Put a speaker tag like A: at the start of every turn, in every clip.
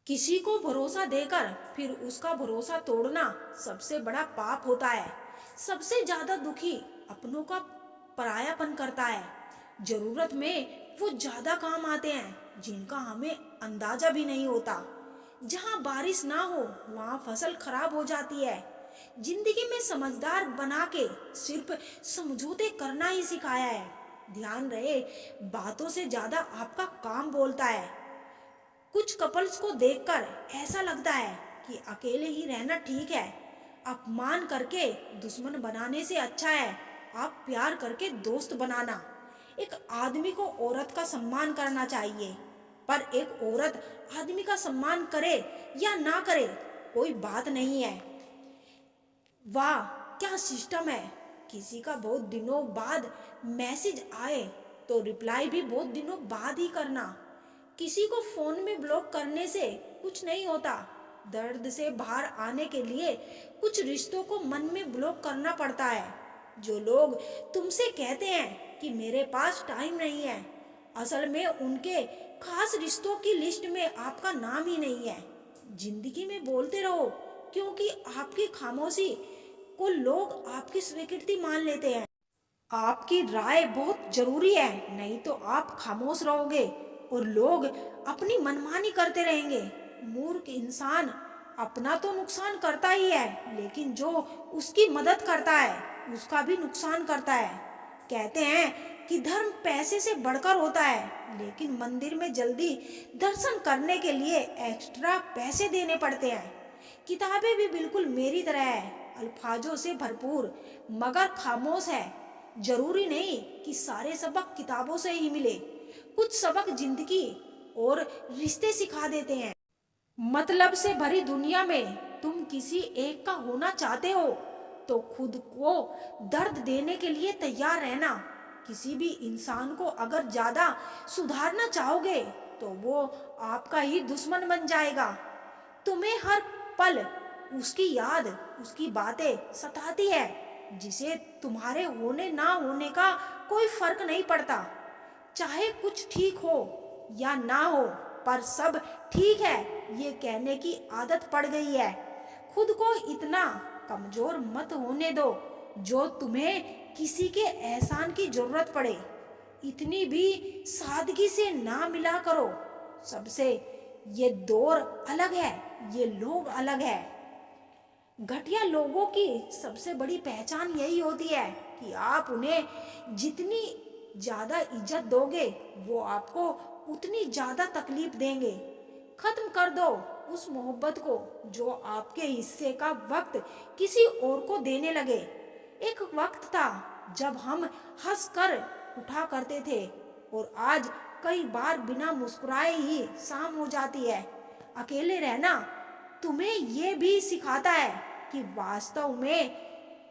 A: किसी को भरोसा देकर फिर उसका भरोसा तोड़ना सबसे बड़ा पाप होता है। सबसे ज्यादा दुखी अपनों का परायापन करता है। जरूरत में वो ज्यादा काम आते हैं जिनका हमें अंदाजा भी नहीं होता। जहाँ बारिश ना हो वहाँ फसल खराब हो जाती है। जिंदगी में समझदार बना के सिर्फ समझौते करना ही सिखाया है। ध्यान रहे, बातों से ज्यादा आपका काम बोलता है। कुछ कपल्स को देखकर ऐसा लगता है कि अकेले ही रहना ठीक है। अपमान करके दुश्मन बनाने से अच्छा है आप प्यार करके दोस्त बनाना। एक आदमी को औरत का सम्मान करना चाहिए, पर एक औरत आदमी का सम्मान करे या ना करे कोई बात नहीं है। वाह, क्या सिस्टम है। किसी का बहुत दिनों बाद मैसेज आए तो रिप्लाई भी बहुत दिनों बाद ही करना। किसी को फोन में ब्लॉक करने से कुछ नहीं होता। दर्द से बाहर आने के लिए कुछ रिश्तों को मन में ब्लॉक करना पड़ता है। जो लोग तुमसे कहते हैं कि मेरे पास टाइम नहीं है, असल में उनके खास रिश्तों की लिस्ट में आपका नाम ही नहीं है। जिंदगी में बोलते रहो, क्योंकि आपकी खामोशी को लोग आपकी स्वीकृति मान लेते हैं। आपकी राय बहुत जरूरी है, नहीं तो आप खामोश रहोगे और लोग अपनी मनमानी करते रहेंगे। मूर्ख इंसान अपना तो नुकसान करता ही है, लेकिन जो उसकी मदद करता है उसका भी नुकसान करता है। कहते हैं कि धर्म पैसे से बढ़कर होता है, लेकिन मंदिर में जल्दी दर्शन करने के लिए एक्स्ट्रा पैसे देने पड़ते हैं। किताबें भी बिल्कुल मेरी तरह है, अल्फाजों से भरपूर मगर खामोश है। जरूरी नहीं कि सारे सबक किताबों से ही मिले, कुछ सबक जिंदगी और रिश्ते सिखा देते हैं। मतलब से भरी दुनिया में तुम किसी एक का होना चाहते हो तो खुद को दर्द देने के लिए तैयार रहना। किसी भी इंसान को अगर ज्यादा सुधारना चाहोगे तो वो आपका ही दुश्मन बन जाएगा। तुम्हें हर पल उसकी याद, उसकी बातें सताती है, जिसे तुम्हारे होने ना होने का कोई फर्क नहीं पड़ता। चाहे कुछ ठीक हो या ना हो, पर सब ठीक है ये कहने की आदत पड़ गई है। खुद को इतना कमजोर मत होने दो जो तुम्हें किसी के एहसान की जरूरत पड़े। इतनी भी सादगी से ना मिला करो सबसे। ये दौर अलग है, ये लोग अलग है। घटिया लोगों की सबसे बड़ी पहचान यही होती है कि आप उन्हें जितनी ज्यादा इज्जत दोगे वो आपको उतनी ज्यादा तकलीफ देंगे। खत्म कर दो उस मोहब्बत को जो आपके हिस्से का वक्त किसी और को देने लगे। एक वक्त था जब हम हंस कर उठा करते थे, और आज कई बार बिना मुस्कुराए ही शाम हो जाती है। अकेले रहना तुम्हें ये भी सिखाता है कि वास्तव में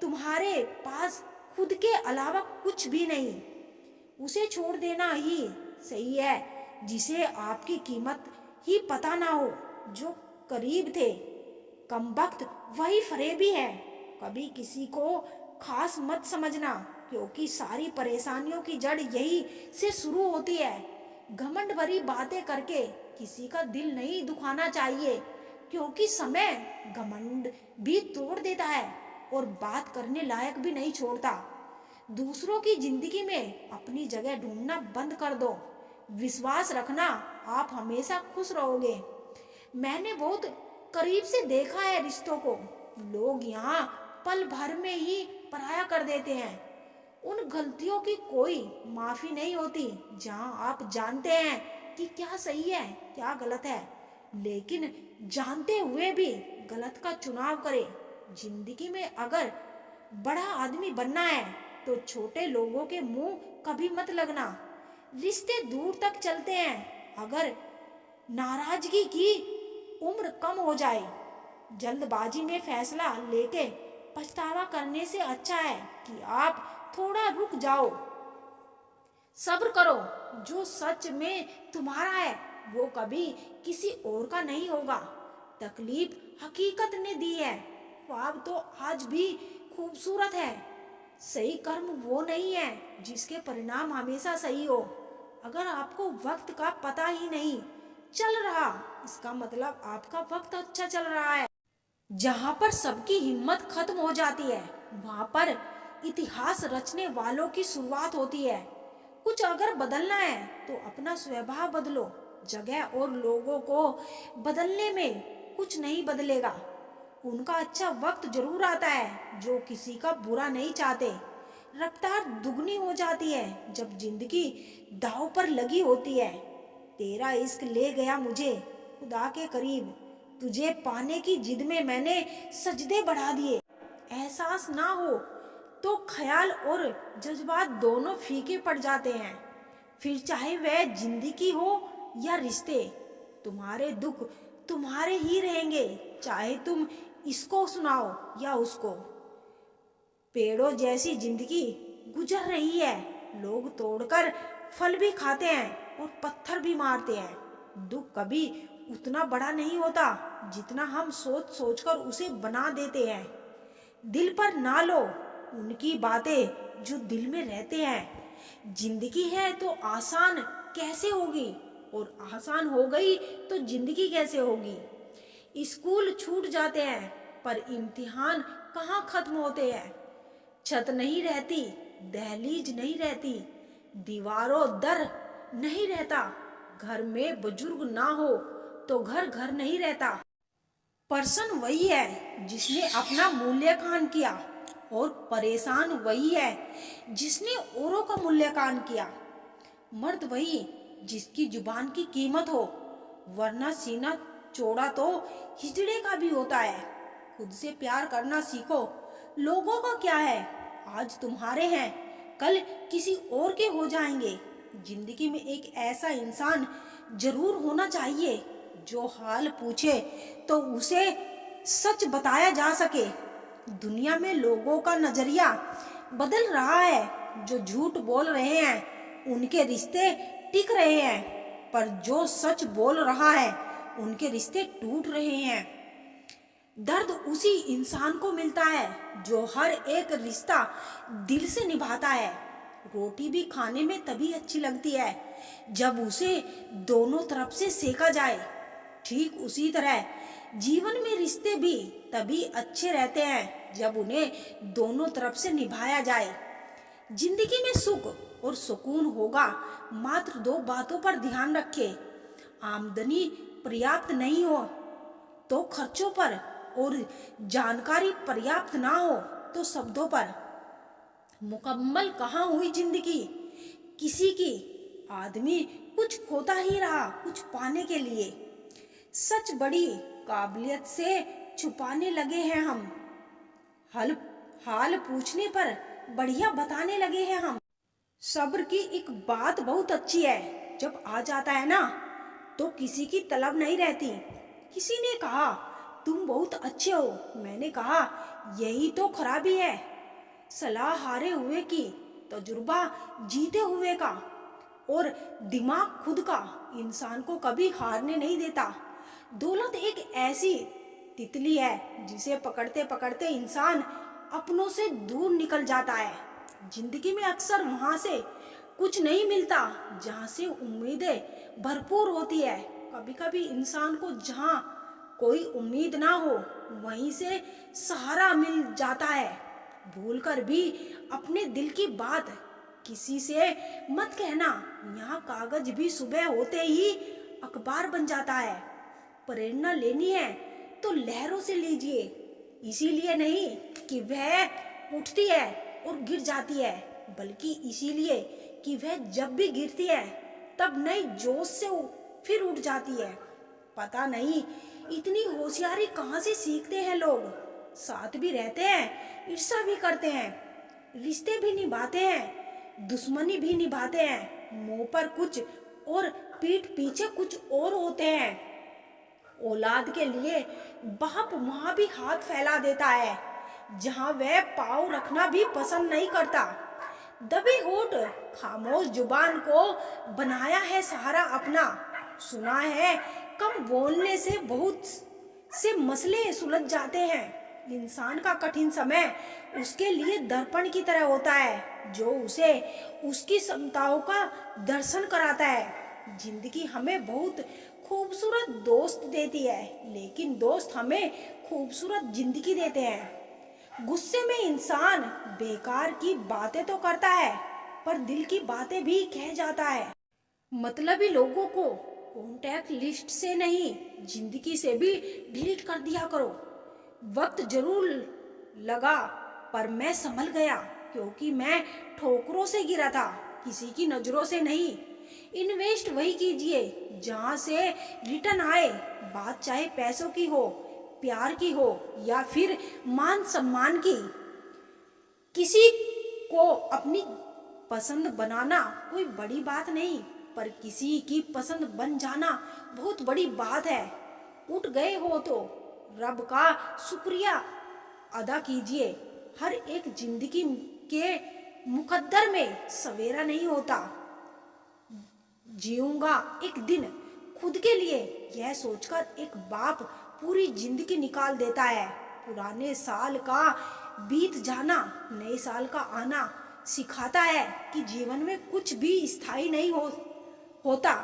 A: तुम्हारे पास खुद के अलावा कुछ भी नहीं। उसे छोड़ देना ही सही है जिसे आपकी कीमत ही पता ना हो। जो करीब थे कमबख्त वही फरेबी है। कभी किसी को खास मत समझना, क्योंकि सारी परेशानियों की जड़ यही से शुरू होती है। घमंड भरी बातें करके किसी का दिल नहीं दुखाना चाहिए, क्योंकि समय घमंड भी तोड़ देता है और बात करने लायक भी नहीं छोड़ता। दूसरों की जिंदगी में अपनी जगह ढूंढना बंद कर दो। विश्वास रखना आप हमेशा खुश रहोगे। मैंने बहुत करीब से देखा है रिश्तों को। लोग यहाँ पल भर में ही पराया कर देते हैं। उन गलतियों की कोई माफी नहीं होती जहाँ आप जानते हैं कि क्या सही है क्या गलत है, लेकिन जानते हुए भी गलत का चुनाव करें। जिंदगी में अगर बड़ा आदमी बनना है तो छोटे लोगों के मुंह कभी मत लगना। रिश्ते दूर तक चलते हैं अगर नाराजगी की उम्र कम हो जाए। जल्दबाजी में फैसला लेके पछतावा करने से अच्छा है कि आप थोड़ा रुक जाओ, सब्र करो। जो सच में तुम्हारा है वो कभी किसी और का नहीं होगा। तकलीफ हकीकत ने दी है, ख्वाब तो आज भी खूबसूरत है। सही कर्म वो नहीं है जिसके परिणाम हमेशा सही हो। अगर आपको वक्त का पता ही नहीं, चल रहा, इसका मतलब आपका वक्त अच्छा चल रहा है। जहां पर सबकी हिम्मत खत्म हो जाती है, वहां पर इतिहास रचने वालों की शुरुआत होती है। कुछ अगर बदलना है तो अपना स्वभाव बदलो। जगह और लोगों को बदलने में कुछ नहीं बदलेगा। उनका अच्छा वक्त जरूर आता है जो किसी का बुरा नहीं चाहते। रफ्तार दुगनी हो जाती है जब जिंदगी दांव पर लगी होती है। तेरा इश्क ले गया मुझे खुदा के करीब। तुझे पाने की जिद में मैंने सजदे बढ़ा दिए। एहसास ना हो तो ख्याल और जज्बात दोनों फीके पड़ जाते हैं। फिर चाहे वह जिंदगी हो या रिश्ते, तुम्हारे दुख तुम्हारे ही रहेंगे, चाहे तुम इसको सुनाओ या उसको। पेड़ों जैसी जिंदगी गुजर रही है। लोग तोड़कर फल भी खाते हैं और पत्थर भी मारते हैं। दुख कभी उतना बड़ा नहीं होता जितना हम सोच सोचकर उसे बना देते हैं। दिल पर ना लो उनकी बातें जो दिल में रहते हैं। जिंदगी है तो आसान कैसे होगी, और आसान हो गई तो जिंदगी कैसे होगी। स्कूल छूट जाते हैं पर इम्तिहान कहाँ खत्म होते हैं। छत नहीं रहती, दहलीज नहीं रहती, दीवारों दर नहीं रहता। घर में बुजुर्ग ना हो तो घर घर नहीं रहता। पर्सन वही है जिसने अपना मूल्यांकन किया, और परेशान वही है जिसने औरों का मूल्यांकन किया। मर्द वही जिसकी जुबान की कीमत हो, वरना सीना चौड़ा तो हिजड़े का भी होता है। खुद से प्यार करना सीखो। लोगों का क्या है, आज तुम्हारे हैं कल किसी और के हो जाएंगे। जिंदगी में एक ऐसा इंसान जरूर होना चाहिए जो हाल पूछे तो उसे सच बताया जा सके। दुनिया में लोगों का नजरिया बदल रहा है। जो झूठ बोल रहे हैं उनके रिश्ते टिक रहे हैं, पर जो सच बोल रहा है उनके रिश्ते टूट रहे हैं। दर्द उसी इंसान को मिलता है जो हर एक रिश्ता दिल से निभाता है। रोटी भी खाने में तभी अच्छी लगती है जब उसे दोनों तरफ से सेका जाए। ठीक उसी तरह जीवन में रिश्ते भी तभी अच्छे रहते हैं जब उन्हें दोनों तरफ से निभाया जाए। जिंदगी में सुख और सुकून होगा, मात्र दो बातों पर ध्यान रखें। आमदनी पर्याप्त नहीं हो तो खर्चों पर, और जानकारी पर्याप्त ना हो तो शब्दों पर। मुकम्मल कहाँ हुई जिंदगी किसी की। आदमी कुछ खोता ही रहा कुछ पाने के लिए। सच बड़ी काबिलियत से छुपाने लगे हैं हम। हाल पूछने पर बढ़िया बताने लगे हैं हम। सब्र की एक बात बहुत अच्छी है, जब आ जाता है ना तो किसी की तलब नहीं रहती। किसी ने कहा तुम बहुत अच्छे हो, मैंने कहा यही तो खराबी है। सलाह हारे हुए की, तजुर्बा जीते हुए का, और दिमाग खुद का इंसान को कभी हारने नहीं देता। दौलत एक ऐसी तितली है जिसे पकड़ते पकड़ते इंसान अपनों से दूर निकल जाता है। जिंदगी में अक्सर वहां से कुछ नहीं मिलता जहां से उम्मीदें भरपूर होती है। कभी कभी इंसान को जहां कोई उम्मीद ना हो वहीं से सहारा मिल जाता है। भूलकर भी अपने दिल की बात किसी से मत कहना, यहाँ कागज भी सुबह होते ही अखबार बन जाता है। प्रेरणा लेनी है तो लहरों से लीजिए, इसीलिए नहीं कि वह उठती है और गिर जाती है, बल्कि इसीलिए कि वह जब भी गिरती है तब नई जोश से फिर उठ जाती है। पता नहीं इतनी होशियारी कहाँ से सीखते हैं लोग। साथ भी रहते हैं, ईर्ष्या भी करते हैं, रिश्ते भी निभाते हैं, दुश्मनी भी निभाते हैं। मुंह पर कुछ और पीठ पीछे कुछ और होते हैं। औलाद के लिए बाप वहां भी हाथ फैला देता है जहां वह पाँव रखना भी पसंद नहीं करता। दबे होठ खामोश जुबान को बनाया है सहारा अपना। सुना है कम बोलने से बहुत से मसले सुलझ जाते हैं। इंसान का कठिन समय उसके लिए दर्पण की तरह होता है जो उसे उसकी क्षमताओं का दर्शन कराता है। जिंदगी हमें बहुत खूबसूरत दोस्त देती है, लेकिन दोस्त हमें खूबसूरत जिंदगी देते हैं। गुस्से में इंसान बेकार की बातें तो करता है, पर दिल की बातें भी कह जाता है। मतलबी लोगों को कॉन्टैक्ट लिस्ट से नहीं, जिंदगी से भी डिलीट कर दिया करो। वक्त जरूर लगा, पर मैं संभल गया, क्योंकि मैं ठोकरों से गिरा था, किसी की नजरों से नहीं। इन्वेस्ट वही कीजिए जहां से रिटर्न आए, बात चाहे पैसों की हो, प्यार की हो या फिर मान सम्मान की। किसी को अपनी पसंद बनाना कोई बड़ी बात नहीं, पर किसी की पसंद बन जाना बहुत बड़ी बात है। उठ गए हो तो रब का शुक्रिया अदा कीजिए। हर एक जिंदगी के मुकद्दर में सवेरा नहीं होता। जीऊंगा एक दिन खुद के लिए, यह सोचकर एक बाप पूरी जिंदगी निकाल देता है। पुराने साल का बीत जाना, नए साल का आना सिखाता है कि जीवन में कुछ भी स्थायी नहीं होता।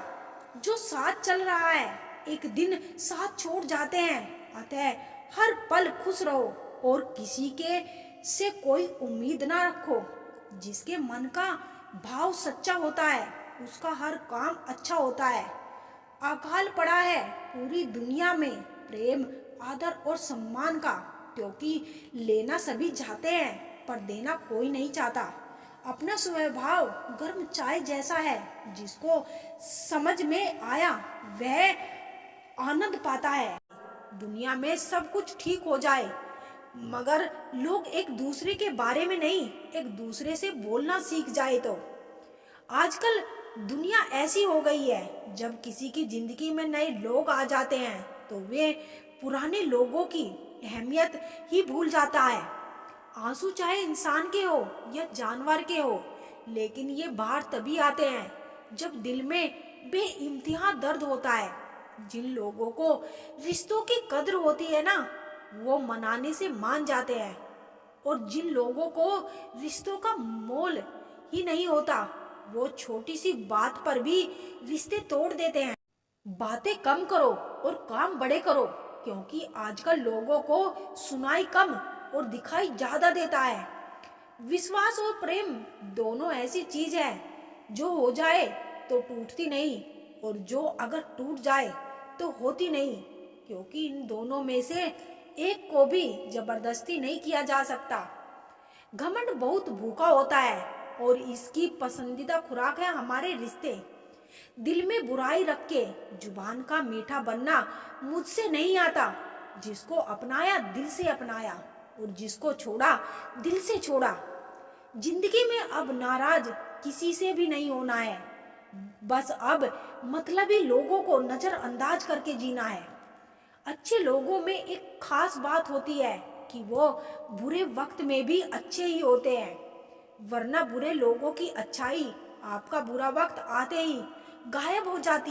A: जो साथ चल रहा है एक दिन साथ छोड़ जाते हैं। अतः हर पल खुश रहो और किसी के से कोई उम्मीद ना रखो। जिसके मन का भाव सच्चा होता है, उसका हर काम अच्छा होता है। अकाल पड़ा है पूरी दुनिया में प्रेम, आदर और सम्मान का, क्योंकि लेना सभी चाहते हैं, पर देना कोई नहीं चाहता। अपना स्वभाव गर्म चाय जैसा है, जिसको समझ में आया वह आनंद पाता है। दुनिया में सब कुछ ठीक हो जाए, मगर लोग एक दूसरे के बारे में नहीं, एक दूसरे से बोलना सीख जाए तो। आजकल दुनिया ऐसी हो गई है, जब किसी की जिंदगी में नए लोग आ जाते हैं तो वे पुराने लोगों की अहमियत ही भूल जाता है। आंसू चाहे इंसान के हो या जानवर के हो, लेकिन ये बाहर तभी आते हैं जब दिल में बेइंतहा दर्द होता है। जिन लोगों को रिश्तों की कद्र होती है ना, वो मनाने से मान जाते हैं, और जिन लोगों को रिश्तों का मोल ही नहीं होता, वो छोटी सी बात पर भी रिश्ते तोड़ देते हैं। बातें कम करो और काम बड़े करो, क्योंकि आजकल लोगों को सुनाई कम और दिखाई ज्यादा देता है। विश्वास और प्रेम दोनों ऐसी चीज है जो हो जाए तो टूटती नहीं, और जो अगर टूट जाए तो होती नहीं, क्योंकि इन दोनों में से एक को भी जबरदस्ती नहीं किया जा सकता। घमंड बहुत भूखा होता है और इसकी पसंदीदा खुराक है हमारे रिश्ते। दिल में बुराई रख के जुबान का मीठा बनना मुझसे नहीं आता। जिसको अपनाया दिल से अपनाया, और जिसको छोड़ा दिल से छोड़ा। जिंदगी में अब नाराज किसी से भी नहीं होना है, बस अब मतलबी लोगों को नजरअंदाज करके जीना है। अच्छे लोगों में एक खास बात होती है कि वो बुरे वक्त में भी अच्छे ही होते हैं, वरना बुरे लोगों की अच्छाई आपका बुरा वक्त आते ही गायब हो जाती है।